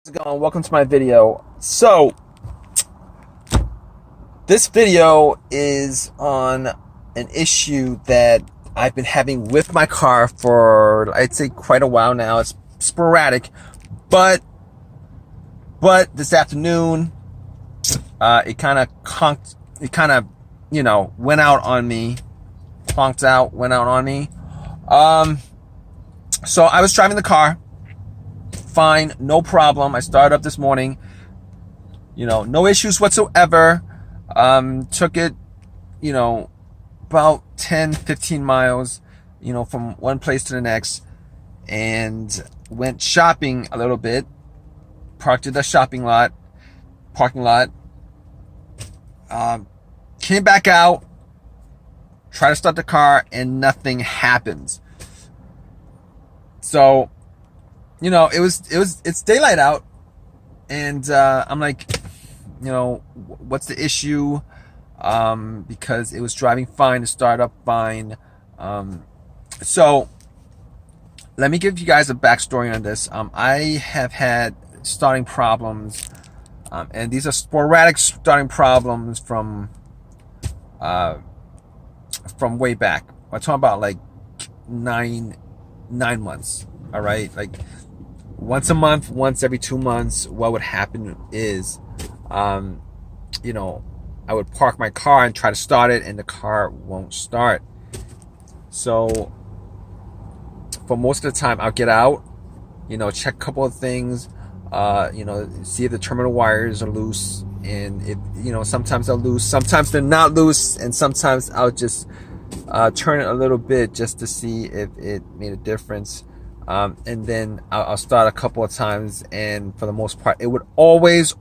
How's it going? Welcome to my video. So this video is on an issue that I've been having with my car for, I'd say, quite a while now. It's sporadic, but this afternoon it kind of conked, it kind of, went out on me. Went out on me. So I was driving the car fine, no problem. I started up this morning, no issues whatsoever. Took it, about 10-15 miles, from one place to the next, and went shopping a little bit, parked at the parking lot, came back out, tried to start the car, and nothing happens. So, it's daylight out, and I'm like, what's the issue? Because it was driving fine, it started up fine. So let me give you guys a backstory on this. I have had starting problems, and these are sporadic starting problems from way back. I'm talking about like nine months. All right, like once a month, once every 2 months. What would happen is, I would park my car and try to start it, and the car won't start. So for most of the time, I'll get out, check a couple of things, see if the terminal wires are loose, and if sometimes they're loose, sometimes they're not loose, and sometimes I'll just turn it a little bit just to see if it made a difference. And then I'll start a couple of times, and for the most part, it would always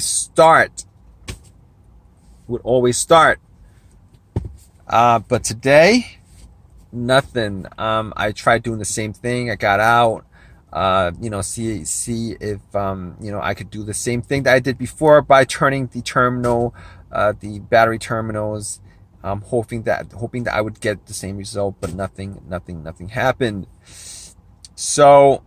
start. But today, nothing. I tried doing the same thing. I got out, see if I could do the same thing that I did before by turning the battery terminals. Hoping that I would get the same result, but nothing happened. So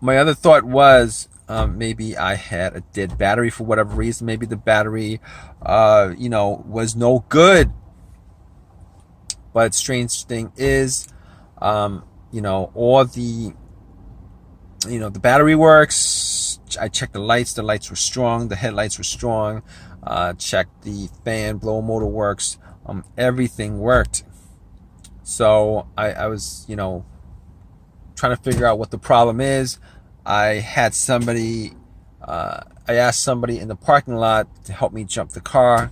my other thought was, maybe I had a dead battery for whatever reason. Maybe the battery, was no good. But strange thing is, all the battery works. I checked the lights were strong, the headlights were strong. Checked the fan, blower motor works, everything worked. So I was, trying to figure out what the problem is. I asked somebody in the parking lot to help me jump the car.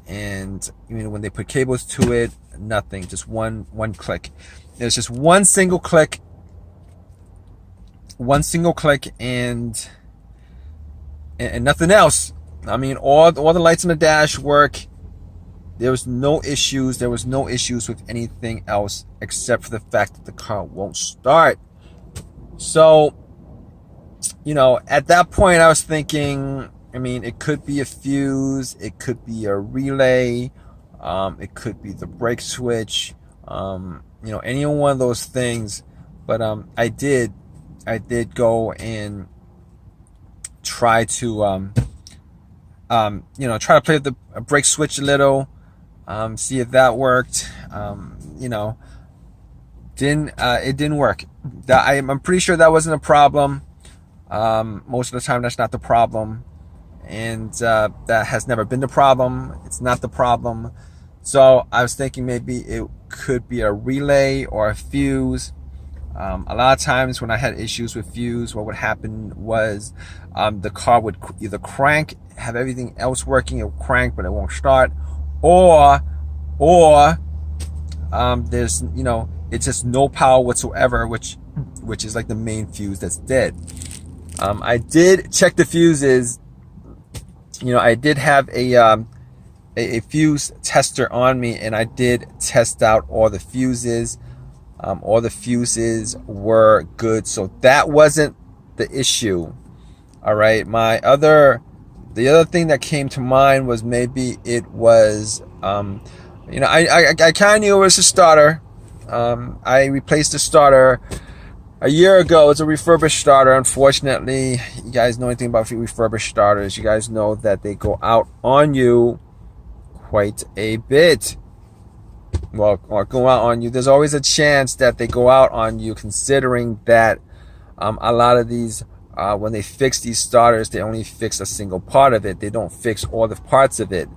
And when they put cables to it, nothing, just one click. There's just one single click, and nothing else. All the lights on the dash work. There was no issues. There was no issues with anything else except for the fact that the car won't start. So, at that point I was thinking, it could be a fuse, it could be a relay, it could be the brake switch, any one of those things. But I did go and try to try to play with the brake switch a little, see if that worked. It didn't work. I'm pretty sure that wasn't a problem. Most of the time that's not the problem, and that has never been the problem. It's not the problem. So I was thinking maybe it could be a relay or a fuse. A lot of times when I had issues with fuse, what would happen was, the car would either crank, have everything else working, it will crank but it won't start, or there's it's just no power whatsoever, which is like the main fuse that's dead. I did check the fuses. I did have a fuse tester on me, and I did test out all the fuses. All the fuses were good, so that wasn't the issue. All right, the other thing that came to mind was maybe it was, I kind of knew it was a starter. I replaced the starter a year ago. It's a refurbished starter. Unfortunately, you guys know anything about refurbished starters, you guys know that they go out on you quite a bit. Well, or go out on you. There's always a chance that they go out on you, considering that a lot of these, when they fix these starters, they only fix a single part of it. They don't fix all the parts of it.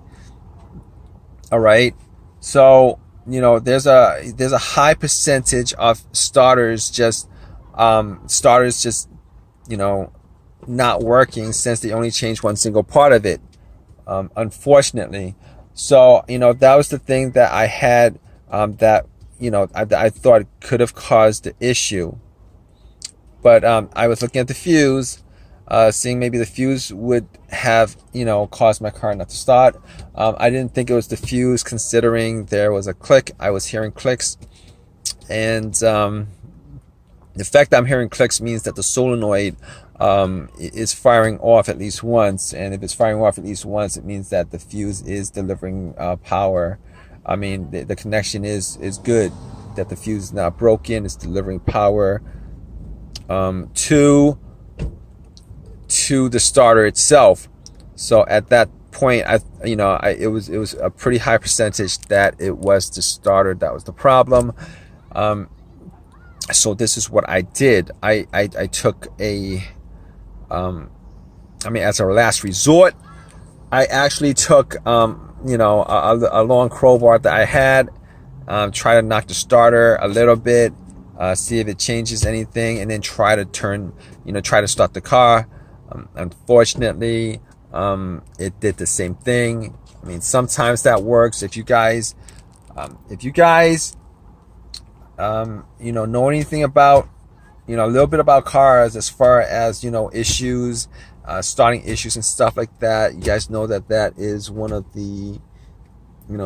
All right. So, you know, there's a high percentage of starters just you know, not working, since they only change one single part of it, unfortunately. So, you know, that was the thing that I had, that, you know, I thought could have caused the issue. But I was looking at the fuse, seeing maybe the fuse would have, you know, caused my car not to start. I didn't think it was the fuse, considering there was a click. I was hearing clicks, and the fact that I'm hearing clicks means that the solenoid is firing off at least once, and if it's firing off at least once, it means that the fuse is delivering power. I mean, the connection is good, that the fuse is not broken, it's delivering power to the starter itself. So at that point, it was a pretty high percentage that it was the starter that was the problem. So this is what I did. I took as a last resort, I actually took a long crowbar that I had, try to knock the starter a little bit, see if it changes anything, and then try to start the car. Unfortunately, it did the same thing. I mean, sometimes that works. If you guys know anything about, a little bit about cars, as far as, issues, starting issues and stuff like that, you guys know that is one of the,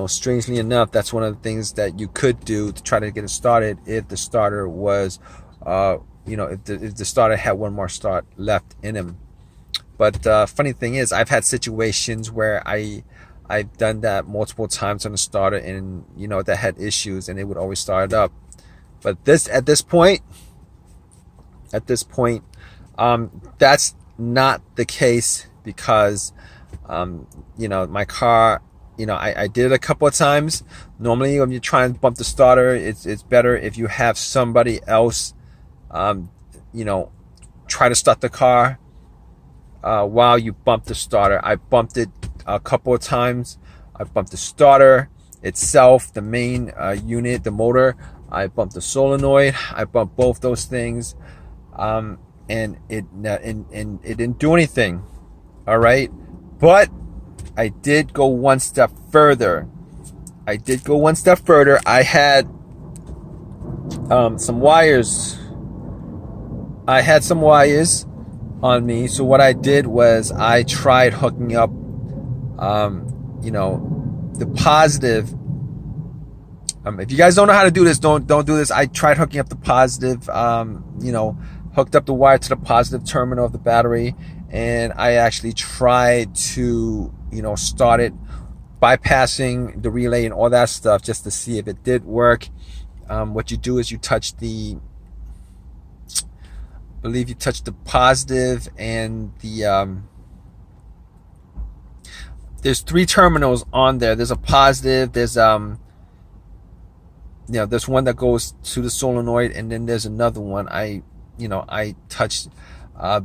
strangely enough, that's one of the things that you could do to try to get it started if the starter was, if the starter had one more start left in him. But funny thing is, I've had situations where I've done that multiple times on the starter, and that had issues, and it would always start it up. But at this point, that's not the case, because my car, I did it a couple of times. Normally, when you try and bump the starter, it's better if you have somebody else try to start the car while you bump the starter. I bumped it a couple of times. I bumped the starter itself, the main unit, the motor. I bumped the solenoid. I bumped both those things, and it didn't do anything. All right, but I did go one step further. I had some wires. I had some wires on me. So what I did was I tried hooking up, the positive. If you guys don't know how to do this, don't do this. I tried hooking up the positive, hooked up the wire to the positive terminal of the battery, and I actually tried to, start it, bypassing the relay and all that stuff, just to see if it did work. What you do is you touch the positive and the there's 3 terminals on there. There's a positive, there's there's one that goes to the solenoid, and then there's another one. I touched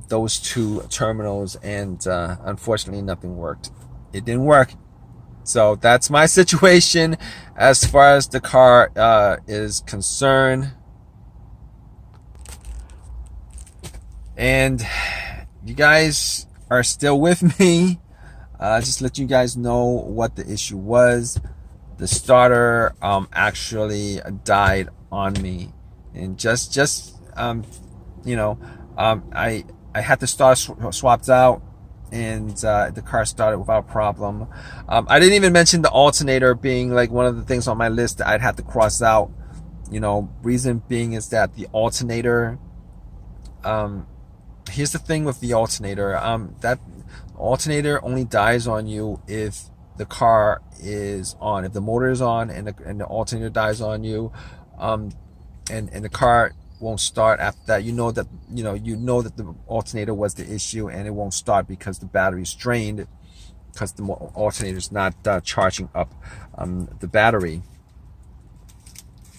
those 2 terminals, and unfortunately nothing worked. It didn't work. So that's my situation as far as the car is concerned. And you guys are still with me. Just let you guys know what the issue was. The starter actually died on me, and I had the starter swapped out, and the car started without problem. I didn't even mention the alternator being like one of the things on my list that I'd have to cross out. Reason being is that the alternator, here's the thing with the alternator, that alternator only dies on you if the car is on. If the motor is on and the alternator dies on you, and the car won't start after that. You know that the alternator was the issue, and it won't start because the battery is drained, because the alternator is not charging up the battery.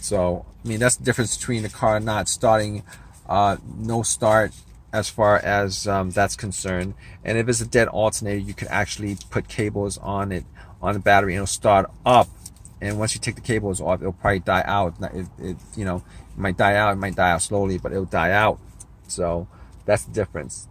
So I mean, that's the difference between the car not starting, no start, as far as that's concerned. And if it's a dead alternator, you could actually put cables on it, on the battery, and it'll start up. And once you take the cables off, it'll probably die out. It might die out. It might die out slowly, but it'll die out. So that's the difference.